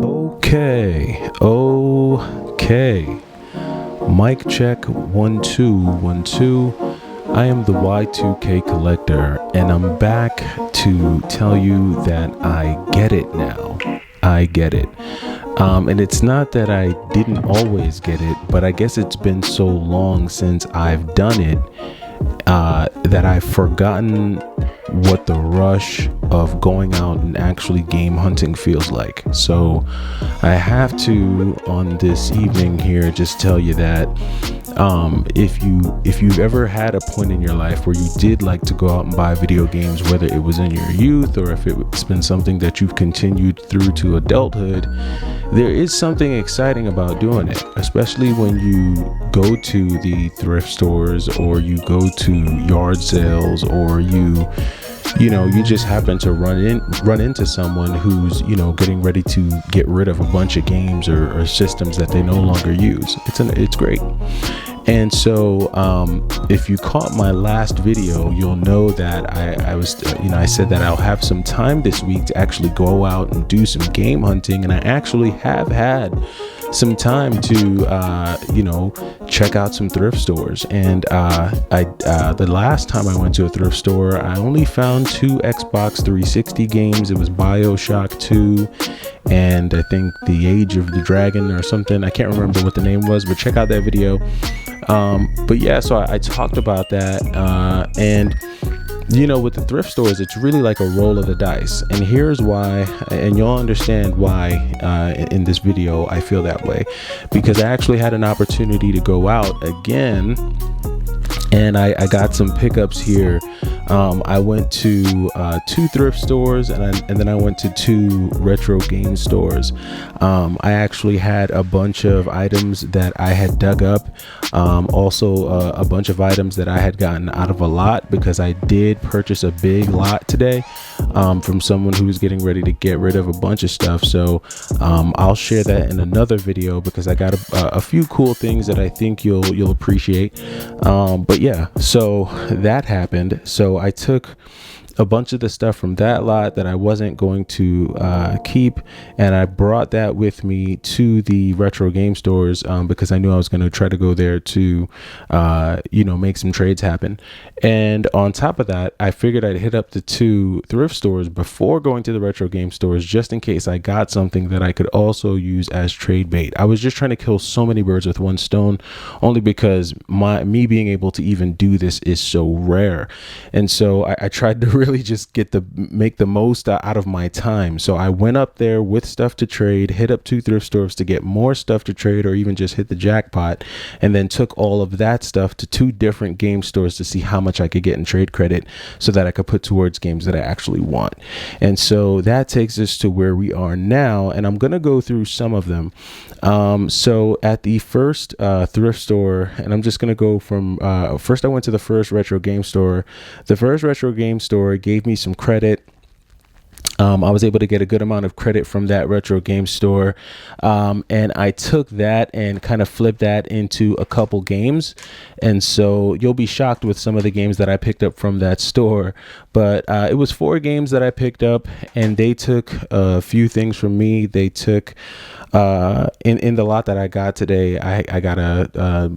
Okay. Mic check 1 2 1 2. I am the Y2K collector, and I'm back to tell you that I get it now. I get it. And it's not that I didn't always get it, but I guess it's been so long since I've done it that I've forgotten what the rush of going out and actually game hunting feels like. So I have to, on this evening here, just tell you that if you've ever had a point in your life where you did like to go out and buy video games, whether it was in your youth or if it's been something that you've continued through to adulthood, there is something exciting about doing it, especially when you go to the thrift stores or you go to yard sales, or you just happen to run into someone who's getting ready to get rid of a bunch of games or systems that they no longer use. It's great. And so if you caught my last video, you'll know that I said that I'll have some time this week to actually go out and do some game hunting, and I actually have had some time to check out some thrift stores. And the last time I went to a thrift store, I only found 2 Xbox 360 games. It was BioShock 2 and I think The Age of the Dragon or something. I can't remember what the name was, but check out that video. But yeah, so I talked about that, and with the thrift stores, it's really like a roll of the dice. And here's why, and you'll understand why in this video I feel that way, because I actually had an opportunity to go out again, and I got some pickups here. I went to 2 thrift stores, and then I went to 2 retro game stores. I actually had a bunch of items that I had dug up. Also a bunch of items that I had gotten out of a lot, because I did purchase a big lot today from someone who was getting ready to get rid of a bunch of stuff. So I'll share that in another video, because I got a few cool things that I think you'll appreciate. But yeah, so that happened. So I took a bunch of the stuff from that lot that I wasn't going to keep, and I brought that with me to the retro game stores, because I knew I was going to try to go there to make some trades happen. And on top of that, I figured I'd hit up the 2 thrift stores before going to the retro game stores, just in case I got something that I could also use as trade bait. I was just trying to kill so many birds with one stone, only because me being able to even do this is so rare. And so I tried to really just make the most out of my time. So I went up there with stuff to trade, hit up 2 thrift stores to get more stuff to trade, or even just hit the jackpot, and then took all of that stuff to 2 different game stores to see how much I could get in trade credit so that I could put towards games that I actually want. And so that takes us to where we are now, and I'm going to go through some of them. So at the first thrift store, and I'm just going to go from first I went to the first retro game store. The first retro game store gave me some credit. I was able to get a good amount of credit from that retro game store, and I took that and kind of flipped that into a couple games. And so you'll be shocked with some of the games that I picked up from that store, but it was 4 games that I picked up, and they took a few things from me. They took in the lot that I got today, I got a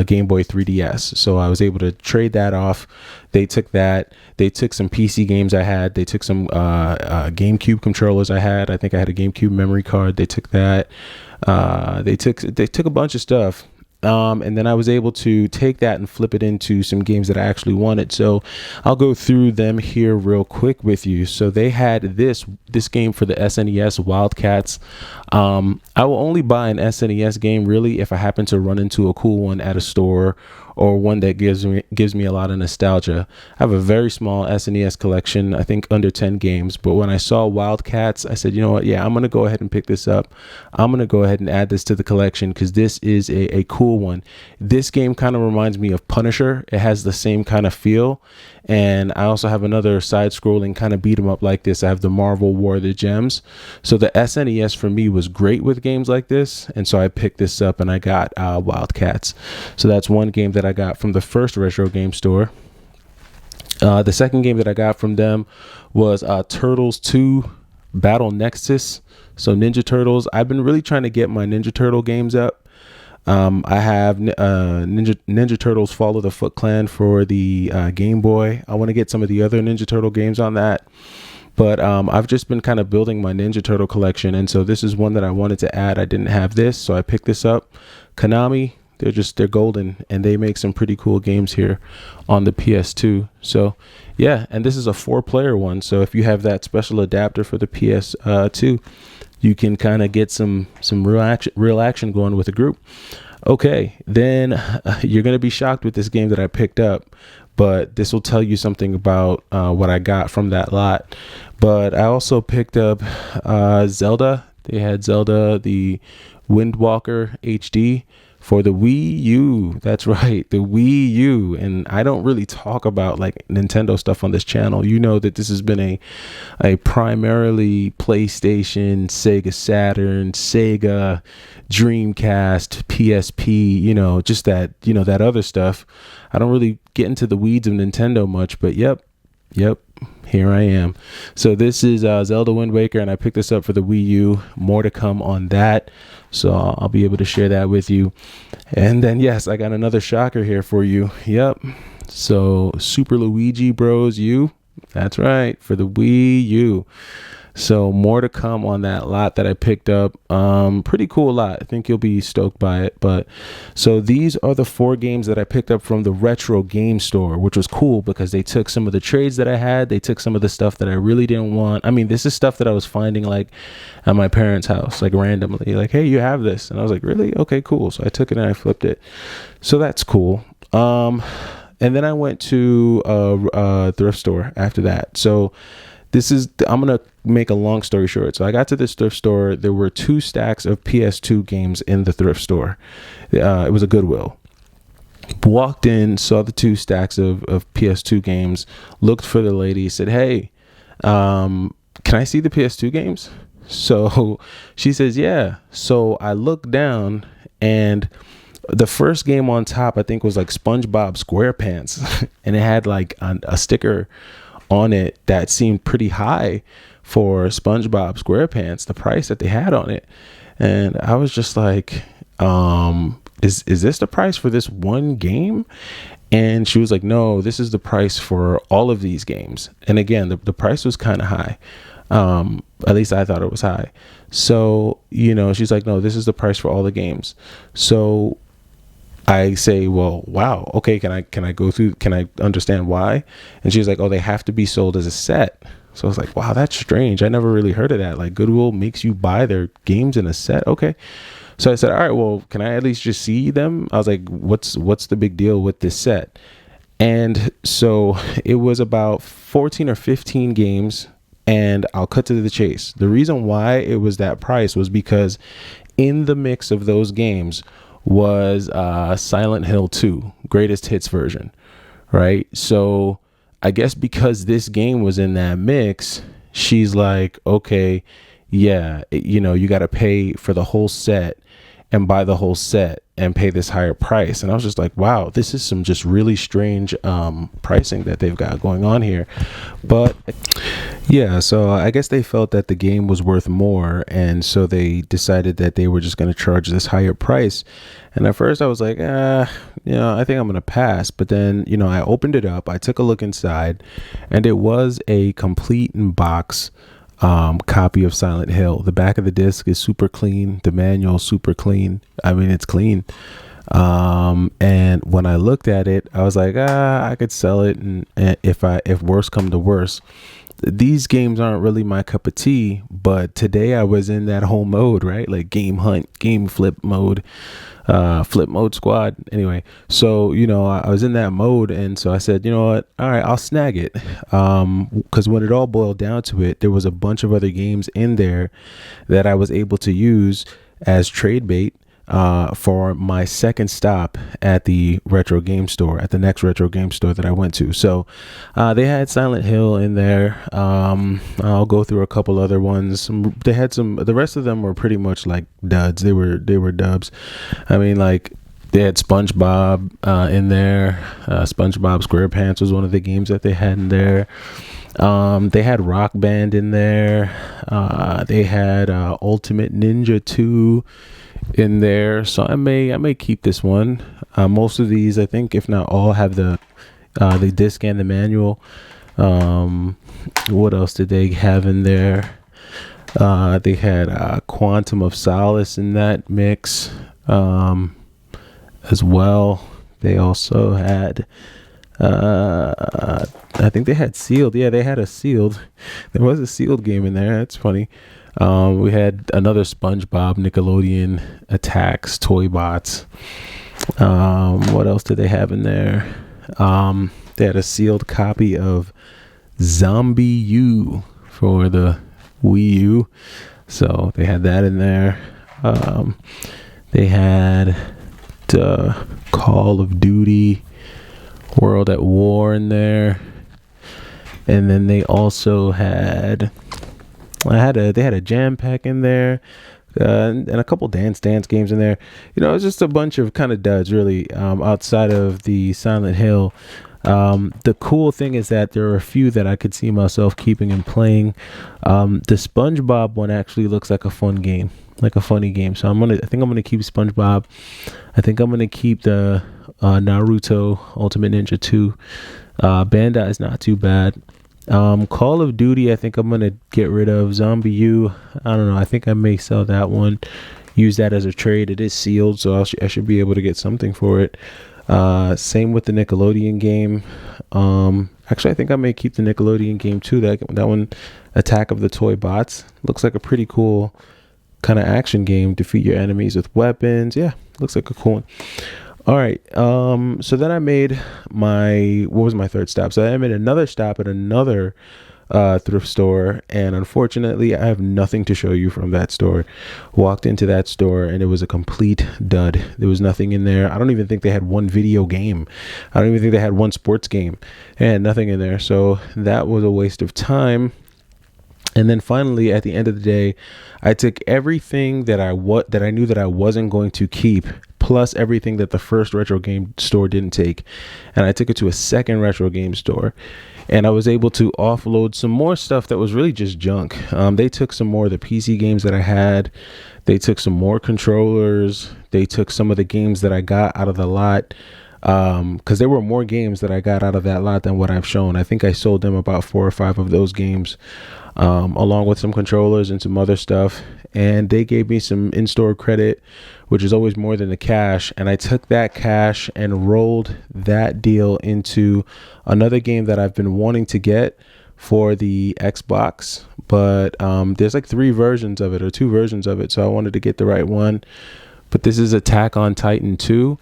Game Boy 3DS, so I was able to trade that off. They took that. They took some PC games I had. They took some GameCube controllers I had. I think I had a GameCube memory card. They took that. They took a bunch of stuff. And then I was able to take that and flip it into some games that I actually wanted. So I'll go through them here real quick with you. So they had this game for the SNES, Wildcats. I will only buy an SNES game really if I happen to run into a cool one at a store, or one that gives me a lot of nostalgia. I have a very small SNES collection, I think under 10 games, but when I saw Wildcats, I said, you know what, yeah, I'm going to go ahead and pick this up. I'm going to go ahead and add this to the collection, because this is a cool one. This game kind of reminds me of Punisher. It has the same kind of feel. And I also have another side-scrolling kind of beat 'em up like this. I have the Marvel War of the Gems. So the SNES for me was great with games like this, and so I picked this up and I got Wildcats. So that's one game that I got from the first retro game store. The second game that I got from them was Turtles 2 Battle Nexus. So Ninja Turtles, I've been really trying to get my Ninja Turtle games up. I have Ninja Turtles Fall of the Foot Clan for the Game Boy. I want to get some of the other Ninja Turtle games on that. But I've just been kind of building my Ninja Turtle collection. And so this is one that I wanted to add. I didn't have this, so I picked this up. Konami, they're golden, and they make some pretty cool games here on the PS2. So yeah, and this is a 4-player one. So if you have that special adapter for the PS2, you can kind of get some real action going with a group. Okay, then you're going to be shocked with this game that I picked up, but this will tell you something about what I got from that lot. But I also picked up Zelda. They had Zelda, the Wind Walker HD for the Wii U. That's right, the Wii U. And I don't really talk about like Nintendo stuff on this channel. You know that this has been a primarily PlayStation, Sega Saturn, Sega, Dreamcast, PSP, just that, that other stuff. I don't really get into the weeds of Nintendo much, but yep, here I am. So this is Zelda Wind Waker, and I picked this up for the Wii U. More to come on that, so I'll be able to share that with you. And then yes, I got another shocker here for you. Yep, so Super Luigi Bros U, that's right, for the Wii U. So more to come on that lot that I picked up. Pretty cool lot. I think you'll be stoked by it. But so these are the 4 games that I picked up from the retro game store, which was cool because they took some of the trades that I had. They took some of the stuff that I really didn't want. I mean, this is stuff that I was finding like at my parents' house, like randomly, like, hey, you have this. And I was like, really? Okay, cool. So I took it and I flipped it. So that's cool. And then I went to a thrift store after that. So I'm going to make a long story short. So I got to this thrift store. There were 2 stacks of PS2 games in the thrift store. It was a Goodwill. Walked in, saw the 2 stacks of PS2 games, looked for the lady, said, hey, can I see the PS2 games? So she says, yeah. So I looked down, and the first game on top, I think, was like SpongeBob SquarePants. And it had like a sticker on it that seemed pretty high for SpongeBob SquarePants, the price that they had on it. And I was just like, is this the price for this one game? And she was like, no, this is the price for all of these games. And again, the price was kind of high. At least I thought it was high. So, she's like, no, this is the price for all the games. So I say, well, wow, okay, can I go through, can I understand why? And she's like, oh, they have to be sold as a set. So I was like, wow, that's strange. I never really heard of that. Like Goodwill makes you buy their games in a set. Okay. So I said, all right, well, can I at least just see them? I was like, what's the big deal with this set? And so it was about 14 or 15 games, and I'll cut to the chase. The reason why it was that price was because in the mix of those games was Silent Hill 2 greatest hits version, right? So I guess because this game was in that mix, she's like, okay, yeah, you got to pay for the whole set and buy the whole set and pay this higher price. And I was just like, wow, this is some just really strange pricing that they've got going on here. But yeah, so I guess they felt that the game was worth more, and so they decided that they were just going to charge this higher price. And at first I was like, I think I'm going to pass. But then, I opened it up, I took a look inside, and it was a complete in box copy of Silent Hill. The back of the disc is super clean. The manual super clean. I mean, it's clean. And when I looked at it, I was like, I could sell it, and if worse come to worse. These games aren't really my cup of tea, but today I was in that whole mode, right? Like game hunt, game flip mode, flip mode squad. Anyway, so, I was in that mode. And so I said, you know what? All right, I'll snag it. Because when it all boiled down to it, there was a bunch of other games in there that I was able to use as trade bait for my second stop at the retro game store, at the next retro game store that I went to. So they had Silent Hill in there. I'll go through a couple other ones. They had the rest of them were pretty much like duds. They were dubs. I mean, like, They had SpongeBob in there. SpongeBob SquarePants was one of the games that they had in there. They had Rock Band in there. They had Ultimate Ninja 2 in there. So I may keep this one. Most of these, I think, if not all, have the disc and the manual. What else did they have in there? They had Quantum of Solace in that mix as well. They also had I think they had Sealed. Yeah, they had a Sealed. There was a Sealed game in there. That's funny. We had another SpongeBob Nickelodeon Attacks Toy Bots. What else did they have in there? They had a sealed copy of Zombie U for the Wii U. So they had that in there. They had the Call of Duty World at War in there. And then they also had they had a jam pack in there. And a couple Dance games in there. It's just a bunch of kind of duds, really, outside of the Silent Hill. The cool thing is that there are a few that I could see myself keeping and playing. The SpongeBob one actually looks like a fun game, like a funny game. So I think I'm gonna keep SpongeBob. I think I'm gonna keep the Naruto Ultimate Ninja 2. Bandai is not too bad. Call of Duty, I think I'm gonna get rid of. Zombie U, I don't know. I think I may sell that one. Use that as a trade. It is sealed, so I should be able to get something for it. Same with the Nickelodeon game. Actually, I think I may keep the Nickelodeon game too. That one, Attack of the Toy Bots, looks like a pretty cool kind of action game. Defeat your enemies with weapons. Yeah, looks like a cool one. All right. So then I made what was my third stop? So I made another stop at another thrift store, and unfortunately I have nothing to show you from that store. Walked into that store and it was a complete dud. There was nothing in there. I don't even think they had one video game. I don't even think they had one sports game, and nothing in there. So that was a waste of time. And then finally, at the end of the day, I took everything that I knew that I wasn't going to keep, plus everything that the first retro game store didn't take, and I took it to a second retro game store. And I was able to offload some more stuff that was really just junk. They took some more of the PC games that I had. They took some more controllers. They took some of the games that I got out of the lot. Because there were more games that I got out of that lot than what I've shown. I think I sold them about 4 or 5 of those games, along with some controllers and some other stuff. And they gave me some in-store credit, which is always more than the cash. And I took that cash and rolled that deal into another game that I've been wanting to get for the Xbox. But there's like 3 versions of it, or 2 versions of it. So I wanted to get the right one. But this is Attack on Titan 2.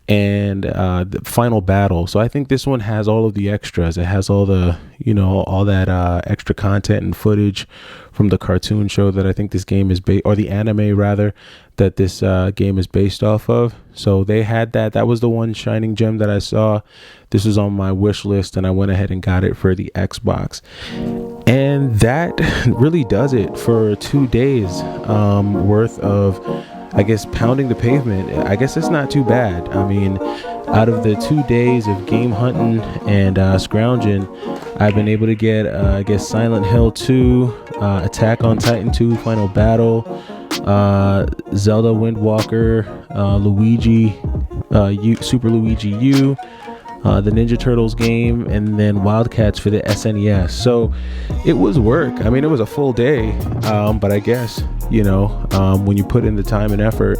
And the Final Battle. So I think this one has all of the extras. It has all the, all that extra content and footage from the cartoon show that I think this game is or the anime rather, that this game is based off of. So they had that. That was the one shining gem that I saw. This was on my wish list, and I went ahead and got it for the Xbox. And that really does it for 2 days worth of, I guess, pounding the pavement. I guess it's not too bad. I mean, out of the 2 days of game hunting and scrounging, I've been able to get, I guess, Silent Hill 2, Attack on Titan 2, Final Battle, Zelda Wind Walker, Luigi, Super Luigi U, the Ninja Turtles game, and then Wildcats for the SNES. So it was work. I mean, it was a full day, but I guess, when you put in the time and effort,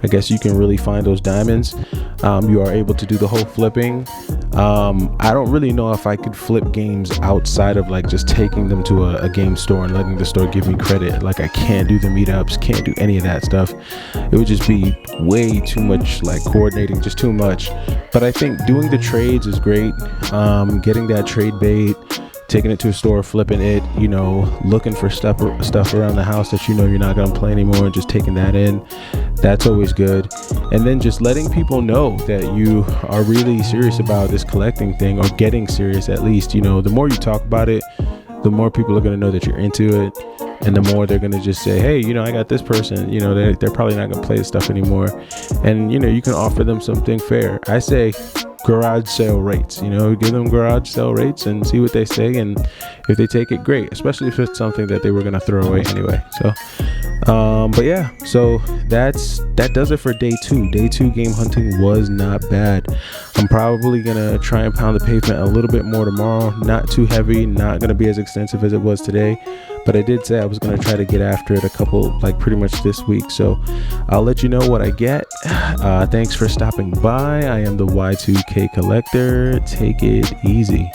I guess you can really find those diamonds. You are able to do the whole flipping. I don't really know if I could flip games outside of like just taking them to a game store and letting the store give me credit. Like, I can't do the meetups, can't do any of that stuff. It would just be way too much, like coordinating, just too much. But I think doing the trades is great. Getting that trade bait, taking it to a store, flipping it, looking for stuff around the house that you're not going to play anymore, and just taking that in. That's always good. And then just letting people know that you are really serious about this collecting thing, or getting serious at least. The more you talk about it, the more people are going to know that you're into it. and the more they're gonna just say, hey, I got this person, they're probably not gonna play this stuff anymore. And you can offer them something fair. I say garage sale rates, give them garage sale rates and see what they say, and if they take it, great, especially if it's something that they were gonna throw away anyway. So but yeah, so that does it for day 2. Day 2 game hunting was not bad. I'm probably gonna try and pound the pavement a little bit more tomorrow. Not too heavy, not gonna be as extensive as it was today, but I did say I was gonna try to get after it a couple, like pretty much this week. So I'll let you know what I get. Thanks for stopping by. I am the Y2K Collector. Take it easy.